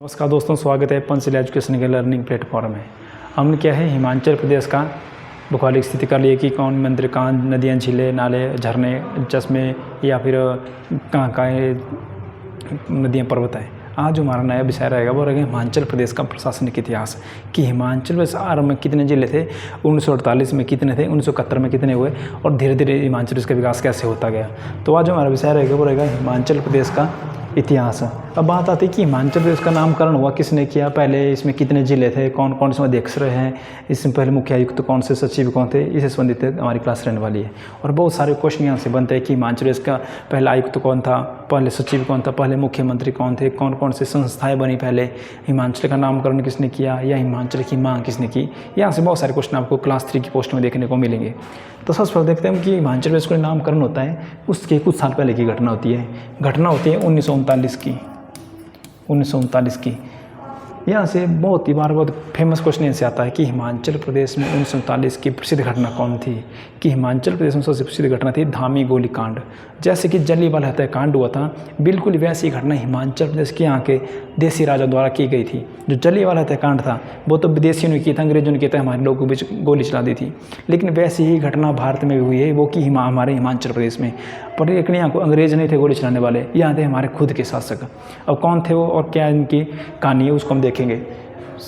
नमस्कार दोस्तों, स्वागत है पंचशील एजुकेशन के लर्निंग प्लेटफॉर्म में। हमने क्या है हिमाचल प्रदेश का भौगोलिक स्थिति कर लिए कि कौन मंदिर, कहाँ नदियाँ, झीलें, नाले, झरने, चश्मे या फिर कहाँ कहाँ नदियाँ, पर्वत है। आज जो हमारा नया विषय रहेगा वो रहेगा हिमाचल प्रदेश का प्रशासनिक इतिहास कि हिमाचल प्रदेश आरंभ में कितने जिले थे, 1948 में कितने थे, 1971 में कितने हुए और धीरे धीरे हिमाचल प्रदेश का विकास कैसे होता गया। तो आज जो हमारा विषय रहेगा वो रहेगा हिमाचल प्रदेश का इतिहास। अब बात आती है कि हिमाचल प्रदेश का नामकरण हुआ किसने किया, पहले इसमें कितने ज़िले थे, कौन कौन से अध्यक्ष रहे हैं, इसमें पहले मुख्य आयुक्त कौन से, सचिव कौन थे, इससे संबंधित हमारी क्लास रहने वाली है। और बहुत सारे क्वेश्चन यहाँ से बनते हैं कि हिमाचल प्रदेश का पहला आयुक्त कौन था, पहले सचिव कौन था, पहले मुख्यमंत्री कौन थे, कौन कौन से संस्थाएँ बनी पहले, हिमाचल का नामकरण किसने किया या हिमाचल की मांग किसने की। यहाँ से बहुत सारे क्वेश्चन आपको क्लास 3 की पोस्ट में देखने को मिलेंगे। तो सबसे पहले देखते हैं कि हिमाचल प्रदेश का नामकरण होता है उसके कुछ साल पहले की घटना होती है 1939 की। 1939 की यहाँ से बहुत ही बार बहुत फेमस क्वेश्चन ऐसे आता है कि हिमाचल प्रदेश में 1939 की प्रसिद्ध घटना कौन थी। कि हिमाचल प्रदेश में सबसे प्रसिद्ध घटना थी धामी गोलीकांड। जैसे कि जलियांवाला हत्याकांड हुआ था, बिल्कुल वैसी घटना हिमाचल प्रदेश के यहाँ के देसी राजा द्वारा की गई थी। जो जलियांवाला हत्याकांड था वो तो विदेशियों ने किया था, अंग्रेजों ने किया था, हमारे लोगों के बीच गोली चला दी थी। लेकिन वैसी ही घटना भारत में भी हुई है, वो कि हमारे हिमाचल प्रदेश में। पर लेकिन यहाँ को अंग्रेज नहीं थे गोली चलाने वाले, यहाँ थे हमारे खुद के शासक। अब कौन थे वो और क्या इनकी कहानी है उसको हम देखेंगे।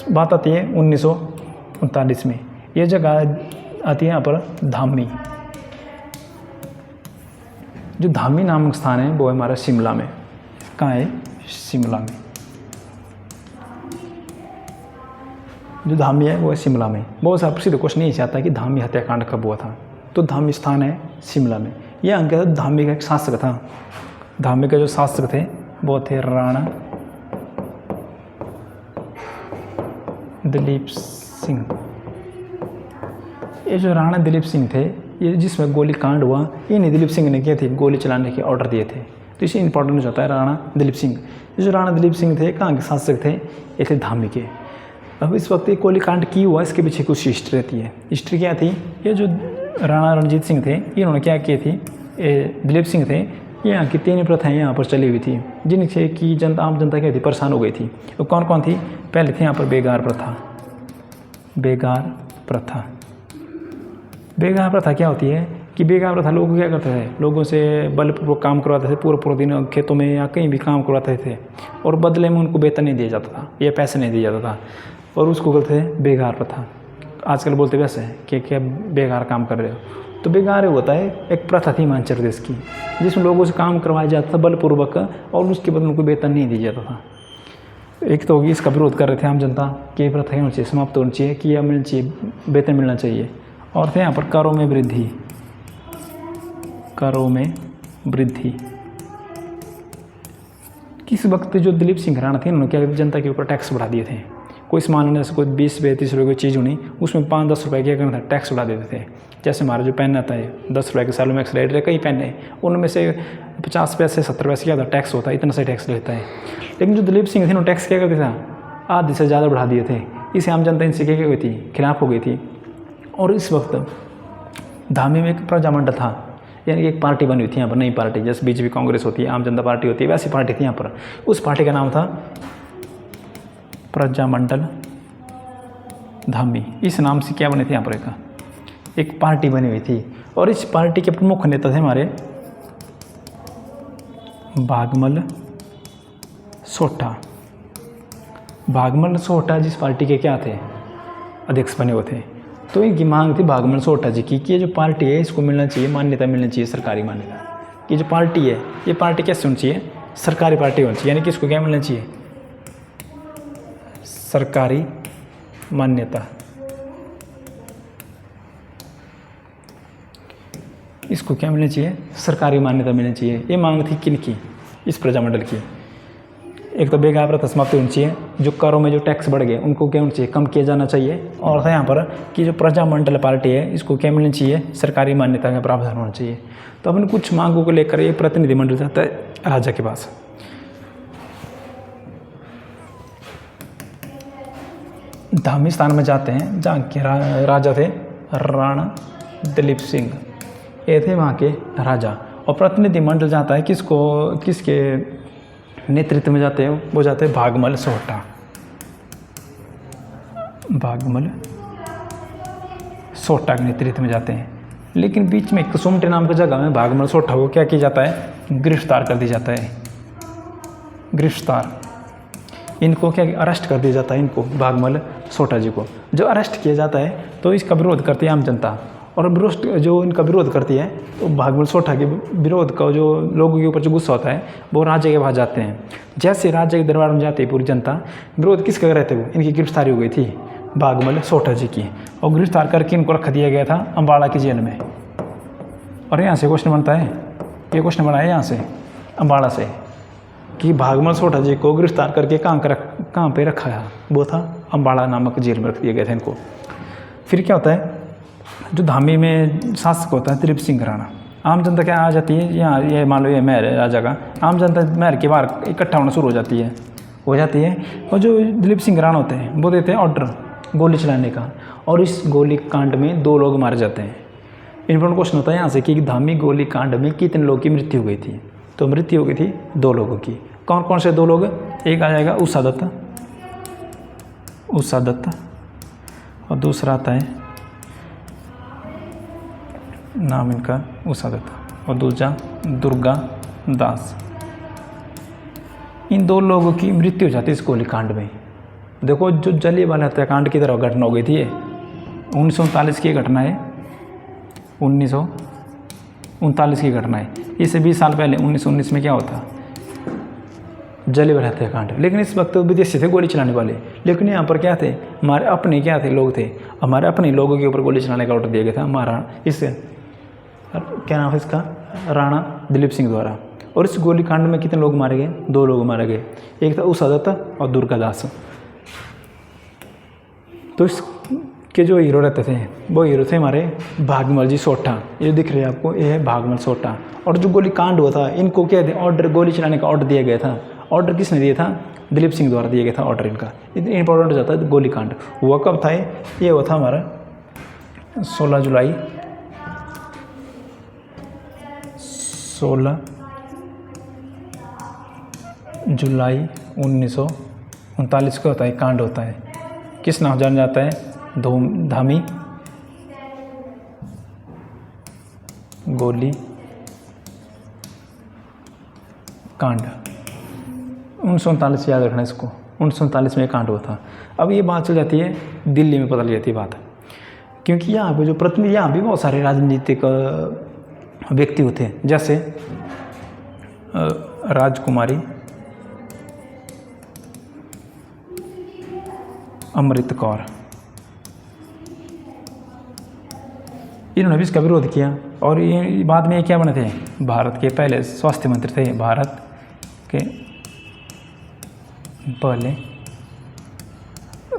बात आती है 1939 में। ये जगह आती है यहाँ पर धामी। जो धामी नामक स्थान है वो है हमारा शिमला में। कहाँ है? शिमला में। जो धामी है वो है शिमला में। बहुत सारा प्रसिद्ध क्वेश्चन यही आता है कि धामी हत्याकांड कब हुआ था। तो धामी स्थान है शिमला में। यह अंकित धामी का एक शासक था। धामी के जो शासक थे वो थे राणा दिलीप सिंह। ये जो राणा दिलीप सिंह थे, ये जिसमें गोली कांड हुआ, इन्हीं दिलीप सिंह ने किए थे, गोली चलाने के ऑर्डर दिए थे। तो इसे इंपॉर्टेंट होता है राणा दिलीप सिंह। ये जो राणा दिलीप सिंह थे कहाँ के शासक थे? ये थे धामी के। अब इस वक्त ये गोली कांड की हुआ, इसके पीछे कुछ हिस्ट्री रहती है। हिस्ट्री क्या थी? ये जो राणा रणजीत सिंह थे इन्होंने क्या किए थी, दिलीप सिंह थे, यहाँ की 3 प्रथाएँ यहाँ पर चली हुई थी जिनसे कि आम जनता क्या थी, परेशान हो गई थी। तो कौन कौन थी? पहले थे यहाँ पर बेगार प्रथा। बेगार प्रथा। बेगार प्रथा क्या होती है कि बेगार प्रथा लोग क्या करते थे, लोगों से बलपूर्वक काम करवाते थे, पूरा दिन खेतों में या कहीं भी काम करवाते थे और बदले में उनको वेतन नहीं दिया जाता था या पैसे नहीं दिए जाता था, और उसको कहते थे बेगार प्रथा। आजकल बोलते वैसे हैं कि क्या बेगार काम कर रहे हो। तो बेगार होता है एक प्रथा थी हिमाचल प्रदेश की जिसमें लोगों से काम करवाया जाता था बलपूर्वक और उसके बदले उनको वेतन नहीं दिया जाता था। एक तो होगी इसका विरोध कर रहे थे आम जनता कि ये प्रथा होनी चाहिए, समाप्त होनी चाहिए, कि यह मिलना चाहिए, वेतन मिलना चाहिए। और थे यहाँ पर करों में वृद्धि। करों में वृद्धि। किस वक्त जो दिलीप सिंह राणा थे उन्होंने क्या जनता के ऊपर टैक्स बढ़ा दिए थे। कोई सामान होने से कोई 20-30 रुपये की चीज़ होनी, उसमें 5-10 रुपये क्या करना था, टैक्स बढ़ा देते थे। जैसे हमारा जो पेन आता है 10 रुपये के सालों में एक्सरेट है, कई पेन है उनमें से 50 पैसे 70 पैसे क्या होता है टैक्स होता है, इतना सही टैक्स लेता है। लेकिन जो दिलीप सिंह थे उन्होंने टैक्स क्या करते था, आधे से ज़्यादा बढ़ा दिए थे। इसे आम जनता इनसे क्या हुई थी, खिलाफ हो गई थी। और इस वक्त धामी में एक प्रजामंडल था, यानी कि एक पार्टी बनी हुई थी यहाँ पर, नई पार्टी, जैसे बीजेपी कांग्रेस होती है, आम जनता पार्टी होती है, वैसी पार्टी थी यहाँ पर। उस पार्टी का नाम था प्रजामंडल धामी। इस नाम से क्या बने थे यहाँ पर एक पार्टी बनी हुई थी। और इस पार्टी के प्रमुख नेता थे हमारे भागमल सोठा। भागमल सोठा जिस पार्टी के क्या थे, अध्यक्ष बने हुए थे। तो इनकी मांग थी भागमल सोठा जी की कि ये जो पार्टी है इसको मिलना चाहिए, मान्यता मिलनी चाहिए, सरकारी मान्यता। कि जो पार्टी है ये पार्टी कैसे होनी चाहिए, सरकारी पार्टी होनी चाहिए, यानी कि इसको क्या मिलना चाहिए, सरकारी मान्यता। इसको क्या मिलना चाहिए, सरकारी मान्यता मिलनी चाहिए। ये मांग थी किनकी, इस प्रजामंडल की। एक तो बेगार प्रथा समाप्त होनी चाहिए, जो करों में जो टैक्स बढ़ गए उनको क्या होना चाहिए, कम किया जाना चाहिए। और था यहाँ पर कि जो प्रजामंडल पार्टी है इसको क्या मिलनी चाहिए, सरकारी मान्यता का प्रावधान होना चाहिए। तो अपने कुछ मांगों को लेकर ये प्रतिनिधिमंडल जाता है राजा के पास। धामी स्थान में जाते हैं जहाँ के राजा थे राणा दिलीप सिंह, ये थे वहाँ के राजा। और प्रतिनिधिमंडल जाता है किसको, किसके नेतृत्व में जाते हैं वो जाते हैं भागमल सोहटा। भागमल सोहटा के नेतृत्व में जाते हैं। लेकिन बीच में कसुमटे नाम की जगह में भागमल सोहटा को क्या किया जाता है, गिरफ्तार कर दिया जाता है। गिरफ्तार, इनको क्या अरेस्ट कर दिया जाता है, इनको भागमल सोहटा जी को। जो अरेस्ट किया जाता है तो इसका विरोध करती है आम जनता, और विरोध जो इनका विरोध करती है तो भागमल सोहटा के विरोध का जो लोगों के ऊपर जो गुस्सा होता है वो राजा के पास जाते हैं। जैसे राजा के दरबार में जाती है पूरी जनता, विरोध किसके कर रहे थे, वो इनकी गिरफ्तारी हो गई थी भागमल सोहटा जी की, और गिरफ्तार करके इनको रख दिया गया था अम्बाड़ा की जेल में। और यहाँ से क्वेश्चन बनता है, ये क्वेश्चन बना है यहाँ से अम्बाड़ा से, कि भागमल सोहटा जी को गिरफ्तार करके कहाँ पे रखा है, वो था अम्बाड़ा नामक जेल में रख दिया गया था इनको। फिर क्या होता है, जो धामी में शासक होता है दिलीप सिंह राणा, आम जनता क्या आ जाती है यहाँ, ये मान लो ये महल है राजा का, आम जनता महल के बाहर इकट्ठा होना शुरू हो जाती है। और जो दिलीप सिंह राणा होते हैं वो देते हैं ऑर्डर गोली चलाने का, और इस गोली कांड में 2 लोग मारे जाते हैं। इम्पोर्टेंट क्वेश्चन होता है यहाँ से कि धामी गोली कांड में कितने लोगों की मृत्यु हो गई थी, तो मृत्यु हो गई थी 2 लोगों की। कौन कौन से 2 लोग, एक आ जाएगा उषा दत्त, और दूसरा आता है नाम इनका उषा दत्त, और दूसरा दुर्गा दास। इन 2 लोगों की मृत्यु हो जाती है इस गोली कांड में। देखो जो जलियांवाला हत्याकांड की तरह घटना हो गई थी, ये 1939 की घटना है, 1939 की घटना है। इससे 20 साल पहले 1919 में क्या होता, जलियांवाला हत्याकांड। लेकिन इस वक्त विदेशी थे गोली चलाने वाले, लेकिन यहाँ पर क्या थे, हमारे अपने क्या थे, लोग थे, हमारे अपने लोगों के ऊपर गोली चलाने का ऑर्डर दिया गया था हमारा, इस क्या नाम है इसका, राणा दिलीप सिंह द्वारा। और इस गोली कांड में कितने लोग मारे गए, 2 लोग मारे गए, एक था उषा दत्त और दुर्गा दास। तो इसके जो हीरो रहते थे वो हीरो थे हमारे भागमल जी सोहटा, ये दिख रहे हैं आपको, ये है भागमल सोहटा। और जो गोली कांड हुआ था इनको क्या थे, ऑर्डर गोली चलाने का ऑर्डर दिया गया था। ऑर्डर किसने दिया था, दिलीप सिंह द्वारा दिया गया था ऑर्डर इनका। इंपॉर्टेंट हो जाता है गोली कांड। हुआ कब था, ये हुआ था हमारा 16 जुलाई 1939 को होता है कांड होता है। किस नाम जाना जाता है, धामी गोली कांड। 1939 याद रखना इसको, 1939 में कांड हुआ था। अब ये बात चल जाती है दिल्ली में, पता लग जाती है बात, क्योंकि यहाँ पे जो प्रतिनिधि, यहाँ भी बहुत सारे राजनीतिक व्यक्ति होते हैं, जैसे राजकुमारी अमृत कौर, इन्होंने भी इसका विरोध किया। और ये बाद में क्या बने थे, भारत के पहले स्वास्थ्य मंत्री थे, भारत के पहले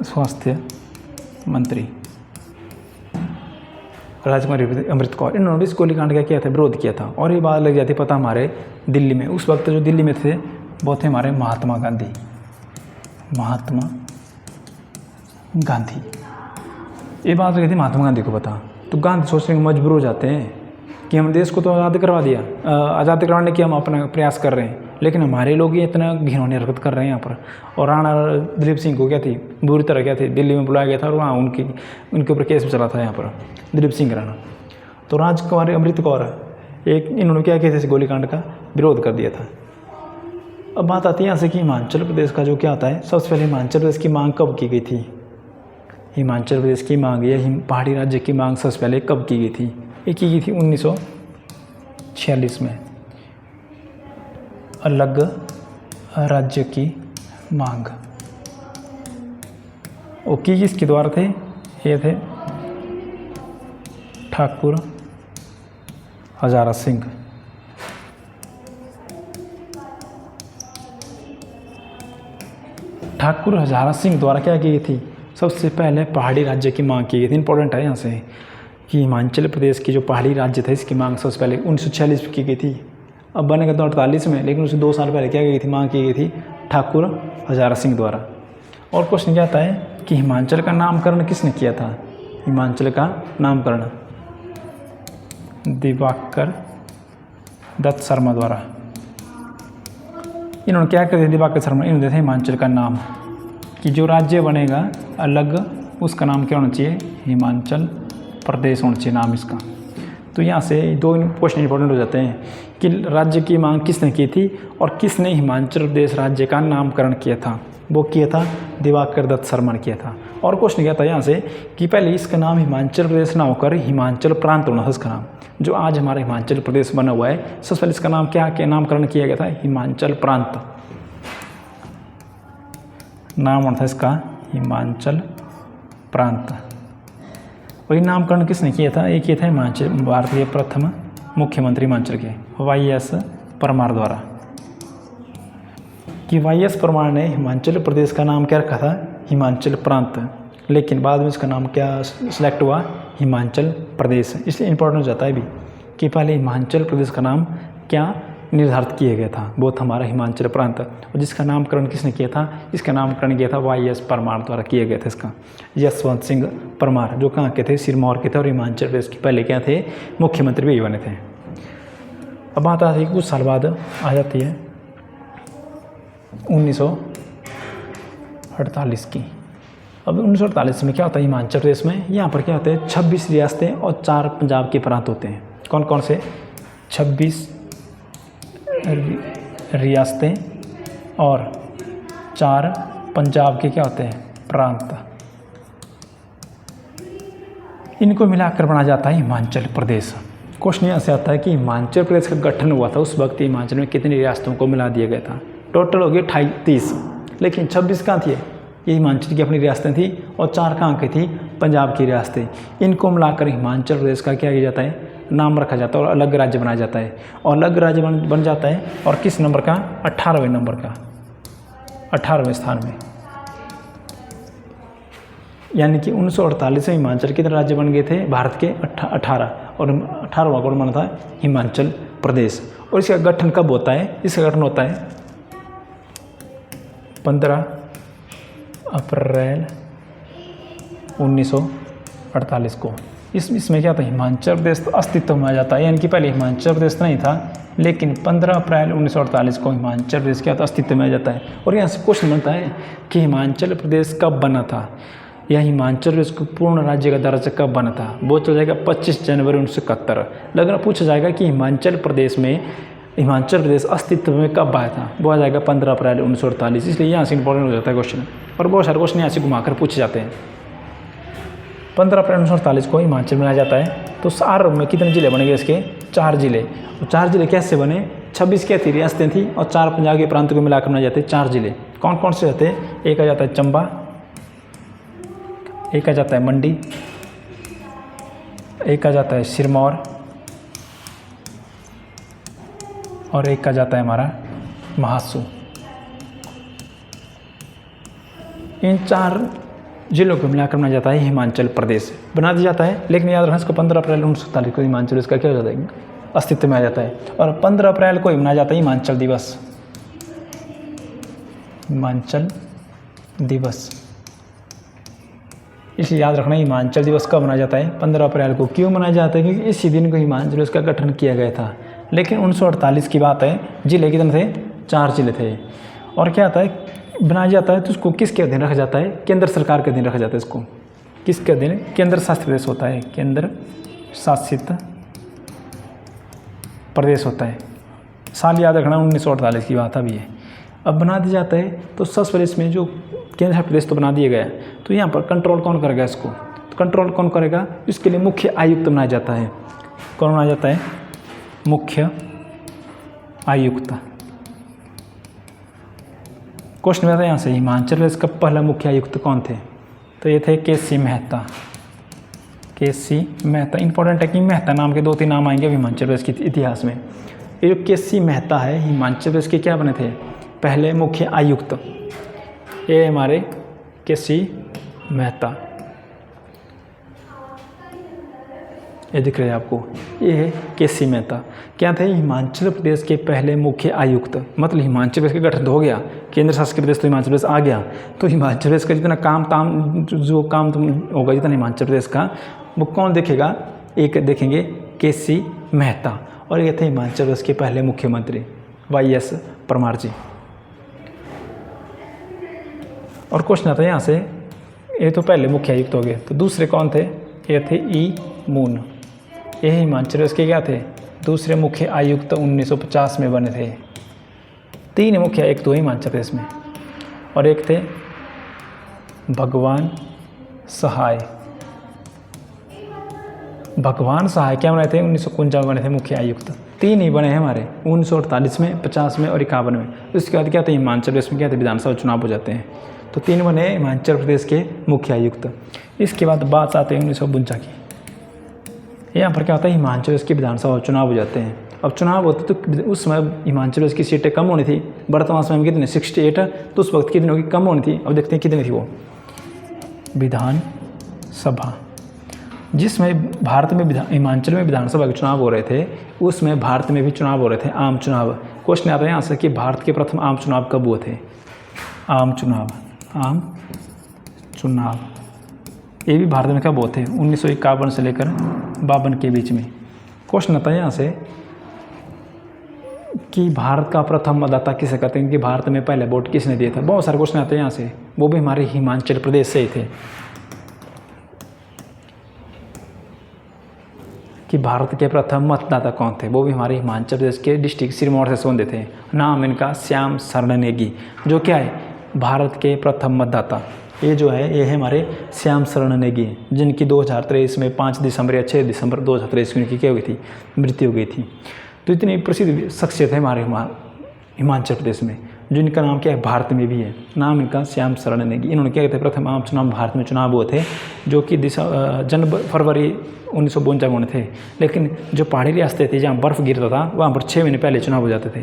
स्वास्थ्य मंत्री राजकुमारी अमृत कौर। इन्होंने इस गोलीकांड का किया था, विरोध किया था। और ये बात लग जाती पता हमारे दिल्ली में, उस वक्त जो दिल्ली में थे वो थे हमारे महात्मा गांधी। ये बात लगी थी महात्मा गांधी को पता, तो गांधी सोचने को मजबूर हो जाते हैं कि हम देश को तो आज़ाद करवा दिया, आज़ाद करवाने की हम अपना प्रयास कर रहे हैं, लेकिन हमारे लोग ये इतना घिनौनी हरकत कर रहे हैं यहाँ पर। और राणा दिलीप सिंह को क्या थी, बुरी तरह क्या थी, दिल्ली में बुलाया गया था और वहाँ उनके ऊपर केस भी चला था यहाँ पर, दिलीप सिंह राणा। तो राजकुमारी अमृत कौर इन्होंने क्या किया था, इस गोलीकांड का विरोध कर दिया था। अब बात आती है यहाँ से कि हिमाचल प्रदेश का जो क्या आता है, सबसे पहले हिमाचल प्रदेश की मांग कब की गई थी, हिमाचल प्रदेश की मांग या पहाड़ी राज्य की मांग सबसे पहले कब की गई थी, ये की गई थी 1946 में, अलग राज्य की मांग। वो की किसके द्वारा थे, ये थे ठाकुर हजारा सिंह। ठाकुर हजारा सिंह द्वारा क्या की गई थी, सबसे पहले पहाड़ी राज्य की मांग की गई थी। इंपॉर्टेंट है यहाँ से कि हिमाचल प्रदेश की जो पहाड़ी राज्य था इसकी मांग सबसे पहले 1946 में की गई थी। अब बनेगा तो 48 में, लेकिन उससे 2 साल पहले क्या गई थी, मांग की गई थी ठाकुर हजारा सिंह द्वारा। और क्वेश्चन क्या आता है कि हिमाचल का नामकरण किसने किया था, हिमाचल का नामकरण दिवाकर दत्त शर्मा द्वारा। इन्होंने क्या कर दिया, दिवाकर शर्मा इन्होंने दिया था हिमाचल का नाम कि जो राज्य बनेगा अलग उसका नाम क्या होना चाहिए, हिमाचल प्रदेश होना चाहिए नाम इसका। तो यहाँ से दो क्वेश्चन इंपॉर्टेंट हो जाते हैं कि राज्य की मांग किसने की थी और किसने हिमाचल प्रदेश राज्य का नामकरण किया था। वो किया था दिवाकर दत्त शर्मा ने किया था। और क्वेश्चन क्या था यहाँ से कि पहले इसका नाम हिमाचल प्रदेश ना होकर हिमाचल प्रांत होना था इसका नाम, जो आज हमारा हिमाचल प्रदेश बना हुआ है। सबसे पहले इसका नाम क्या नामकरण किया गया था, हिमाचल प्रांत नाम होना था इसका, हिमाचल प्रांत। और ये नामकरण किसने किया था, ये किया था हिमाचल भारत के प्रथम मुख्यमंत्री हिमाचल के वाई.एस. परमार द्वारा। कि वाई.एस. परमार ने हिमाचल प्रदेश का नाम क्या रखा था, हिमाचल प्रांत, लेकिन बाद में इसका नाम क्या सिलेक्ट हुआ, हिमाचल प्रदेश। इसलिए इंपॉर्टेंट हो जाता है भी कि पहले हिमाचल प्रदेश का नाम क्या निर्धारित किया गया था, वो था हमारा हिमाचल प्रांत। और जिसका नामकरण किसने किया था, इसका नामकरण किया था वाई.एस. परमार द्वारा किया गया था। इसका यशवंत सिंह परमार, जो कहाँ के थे, सिरमौर के थे और हिमाचल प्रदेश के पहले क्या थे, मुख्यमंत्री भी बने थे। अब बात आती है कुछ साल बाद आ जाती है 1948 की। अब 1948 में क्या होता है हिमाचल प्रदेश में, यहाँ पर क्या होते हैं 26 रियासतें और 4 पंजाब के प्रांत होते हैं। कौन कौन से, 26 रियासतें और 4 पंजाब के क्या होते हैं, प्रांत। इनको मिलाकर बना जाता है हिमाचल प्रदेश। क्वेश्चन यहाँ से आता है कि हिमाचल प्रदेश का गठन हुआ था उस वक्त हिमाचल में कितनी रियासतों को मिला दिया गया था। टोटल हो गए 30, लेकिन 26 कहाँ थी, ये हिमाचल की अपनी रियासतें थी और 4 कहाँ की थी, पंजाब की रियासतें। इनको मिलाकर हिमाचल प्रदेश का क्या किया जाता है, नाम रखा जाता है और अलग राज्य बनाया जाता है। और अलग राज्य बन जाता है और किस नंबर का, 18वें नंबर का, 18वें स्थान में। यानी कि 1948 में हिमाचल कितने राज्य बन गए थे, भारत के 18, और 18वां कौन बना था, हिमाचल प्रदेश। और इसका गठन कब होता है, इसका गठन होता है 15 अप्रैल 1948 को। इसमें क्या था, हिमाचल प्रदेश तो अस्तित्व में आ जाता है। यानी कि पहले हिमाचल प्रदेश नहीं था, लेकिन 15 अप्रैल 1948 को हिमाचल प्रदेश क्या था, अस्तित्व में आ जाता है। और यहाँ से क्वेश्चन बनता है कि हिमाचल प्रदेश कब बना था, या हिमाचल प्रदेश को पूर्ण राज्य का दर्जा कब बना था। वो चल जाएगा 25 जनवरी 1971। लगना पूछा जाएगा कि हिमाचल प्रदेश अस्तित्व में कब आया था, वो आ जाएगा 15 अप्रैल 1948। इसलिए यहाँ से इंपॉर्टेंट हो जाता है क्वेश्चन। और बहुत सारे क्वेश्चन यहाँ से घुमाकर पूछे जाते हैं। 15 अप्रैल 1948 को हिमाचल में आ जाता है। तो सार में कितने जिले बनेंगे, इसके 4 जिले। तो 4 जिले कैसे बने, 26 क्या थी, रियासतें थी और 4 पंजाब के प्रांत को मिलाकर बनाए जाते हैं 4 जिले। कौन कौन से रहते हैं, एक आ जाता है चंबा, एक आ जाता है मंडी, एक आ जाता है सिरमौर और एक आ जाता है हमारा महासू। इन 4 जिलों को मिलाकर बनाया जाता है हिमाचल प्रदेश, बना दिया जाता है। लेकिन याद रखना इसको 15 अप्रैल 1947 को हिमाचल प्रदेश का क्या हो जाता है, अस्तित्व में आ जाता है। और 15 अप्रैल को ही मनाया जाता है हिमाचल दिवस, हिमाचल दिवस। इसलिए याद रखना हिमाचल दिवस कब मनाया जाता है, 15 अप्रैल को। क्यों मनाया जाता है, क्योंकि इसी दिन को हिमाचल प्रदेश का गठन किया गया था। लेकिन 1948 की बात है, जिले कितने थे, 4 जिले थे। और क्या आता है, बनाया जाता है तो उसको किसके अधीन रखा जाता है, केंद्र सरकार के अधीन रखा जाता है। इसको किसके अधीन, केंद्र शासित प्रदेश होता है, केंद्र शासित प्रदेश होता है। साल याद रखना 1948 की बात अभी है। अब बना दिया जाता है तो सबसे पहले इसमें जो केंद्र प्रदेश तो बना दिया गया, तो यहाँ पर कंट्रोल कौन करेगा इसको, तो कंट्रोल कौन करेगा, इसके लिए मुख्य आयुक्त बनाया जाता है। कौन बनाया जाता है, मुख्य आयुक्त। क्वेश्चन में आता है यहाँ से हिमाचल प्रदेश का पहला मुख्य आयुक्त कौन थे, तो ये थे KC. Mehta. KC. Mehta important है कि मेहता नाम के 2-3 नाम आएंगे हिमाचल प्रदेश के इतिहास में। ये जो के.सी. मेहता है हिमाचल प्रदेश के क्या बने थे, पहले मुख्य आयुक्त। ये हमारे के.सी. मेहता, ये दिख रहे हैं आपको, ये है के.सी. मेहता। क्या थे, हिमाचल प्रदेश के पहले मुख्य आयुक्त। मतलब हिमाचल प्रदेश का गठन हो गया, केंद्र शासित प्रदेश तो हिमाचल प्रदेश आ गया, तो हिमाचल प्रदेश का जितना जो काम होगा जितना हिमाचल प्रदेश का, वो कौन देखेगा, एक देखेंगे के.सी. मेहता। और ये थे हिमाचल प्रदेश के पहले मुख्यमंत्री वाई.एस. परमार जी। और क्वेश्चन आता है यहाँ से, ये तो पहले मुख्य आयुक्त हो गए, तो दूसरे कौन थे? ये थे ई मून। ये हिमाचल प्रदेश के क्या थे? दूसरे मुख्य आयुक्त 1950 में बने थे। 3 मुख्य आयुक्त हुए हिमाचल प्रदेश में, और एक थे भगवान सहाय। भगवान सहाय क्या बने थे? 1951 बने थे मुख्य आयुक्त। 3 ही बने हैं हमारे, 1948 में, 50 में और 51 में। उसके बाद क्या थे? हिमाचल प्रदेश में क्या थे? विधानसभा चुनाव हो जाते हैं। तो 3 बने हिमाचल प्रदेश के मुख्य आयुक्त। इसके बाद बात आते हैं 1952 की। यहाँ पर क्या होता है? हिमाचल प्रदेश की विधानसभा चुनाव हो जाते हैं। अब चुनाव होते तो उस समय हिमाचल प्रदेश की सीटें कम होनी थी। वर्तमान समय में कितने? 68 है। तो उस वक्त कितनी होगी? कम होनी थी। अब देखते हैं कितनी थी वो विधानसभा। जिसमें भारत में हिमाचल में विधानसभा के चुनाव हो रहे थे, उसमें भारत में भी चुनाव हो रहे थे, आम चुनाव। क्वेश्चन आता है यहाँ से कि भारत के प्रथम आम चुनाव कब हुए थे? आम चुनाव ये भी भारत में कब हुए थे? 1951 से लेकर 52 के बीच में। क्वेश्चन आता है यहाँ से कि भारत का प्रथम मतदाता किसे कहते हैं, कि भारत में पहले वोट किसने दिए थे? बहुत सारे क्वेश्चन आते हैं यहाँ से, वो भी हमारे हिमाचल प्रदेश से ही थे। कि भारत के प्रथम मतदाता कौन थे? वो भी हमारे हिमाचल प्रदेश के डिस्ट्रिक्ट सिरमौर से संबंधित थे। नाम इनका श्याम शरण नेगी, जो क्या है? भारत के प्रथम मतदाता। ये जो है, ये है हमारे श्याम शरण नेगी, जिनकी 2023 में 5 दिसंबर या 6 दिसंबर 2023 में उनकी क्या हुई थी? मृत्यु हो गई थी। तो इतनी प्रसिद्ध शख्सियत है हमारे हिमाचल प्रदेश में, जिनका नाम क्या है? भारत में भी है। नाम इनका श्याम शरण नेगी। इन्होंने क्या कहते हैं? प्रथम आम चुनाव भारत में चुनाव हुए थे, जो कि फरवरी 1952 में होने थे। लेकिन जो पहाड़ी रियासतें थी जहाँ बर्फ़ गिरता था, वहाँ पर 6 महीने पहले चुनाव हो जाते थे।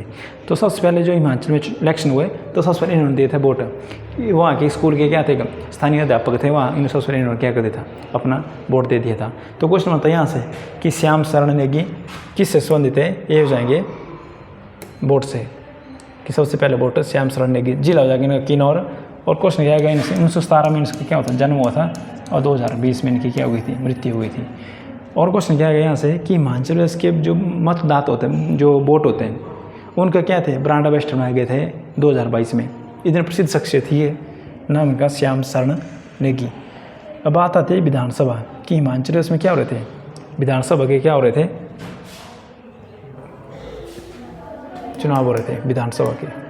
तो सबसे पहले जो हिमाचल में इलेक्शन हुए, तो सबसे पहले इन्होंने दिए थे वोट। वहाँ के स्कूल के क्या थे? स्थानीय अध्यापक थे वहाँ, इन्होंने सबसे पहले इन्होंने क्या कर दिया था? अपना वोट दे दिया था। तो क्वेश्चन आता है यहाँ से कि श्याम शरण नेगी किससे संबंधित है? ये हो जाएंगे वोट से, कि सबसे पहले वोट श्याम शरण नेगी। जिला हो जाएगा किन्नौर। और क्वेश्चन क्या आएगा? 1917 में इनका क्या होता है? जन्म हुआ था, और 2020 में इनकी क्या हुई थी? मृत्यु हुई थी। और क्वेश्चन क्या आएगा यहाँ से कि हिमाचल प्रदेश के जो मतदाता होते हैं, जो वोट होते हैं, उनका क्या थे? ब्रांड एम्बेसडर बनाए गए थे 2022 में। इतने प्रसिद्ध शख्सियत थी ये, नाम इनका श्याम शरण नेगी। अब बात आती है विधानसभा कि हिमाचल प्रदेश में क्या हो रहे थे? विधानसभा के क्या हो रहे थे? चुनाव हो रहे थे विधानसभा के।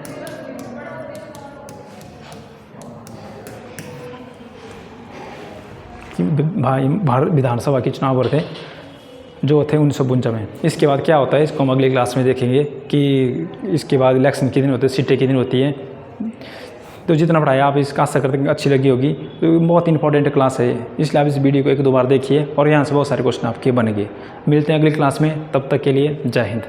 भारत विधानसभा के चुनाव हो रहे थे, जो थे 1952 में। इसके बाद क्या होता है, इसको हम अगली क्लास में देखेंगे कि इसके बाद इलेक्शन कितने होते हैं, सीटें कितनी होती हैं। तो जितना पढ़ाया आप इसका आशा करते हैं अच्छी लगी होगी। तो बहुत इंपॉर्टेंट क्लास है, इसलिए आप इस वीडियो को 1-2 बार देखिए, और यहाँ से बहुत सारे क्वेश्चन आपके बनेंगे। मिलते हैं अगली क्लास में, तब तक के लिए जय हिंद।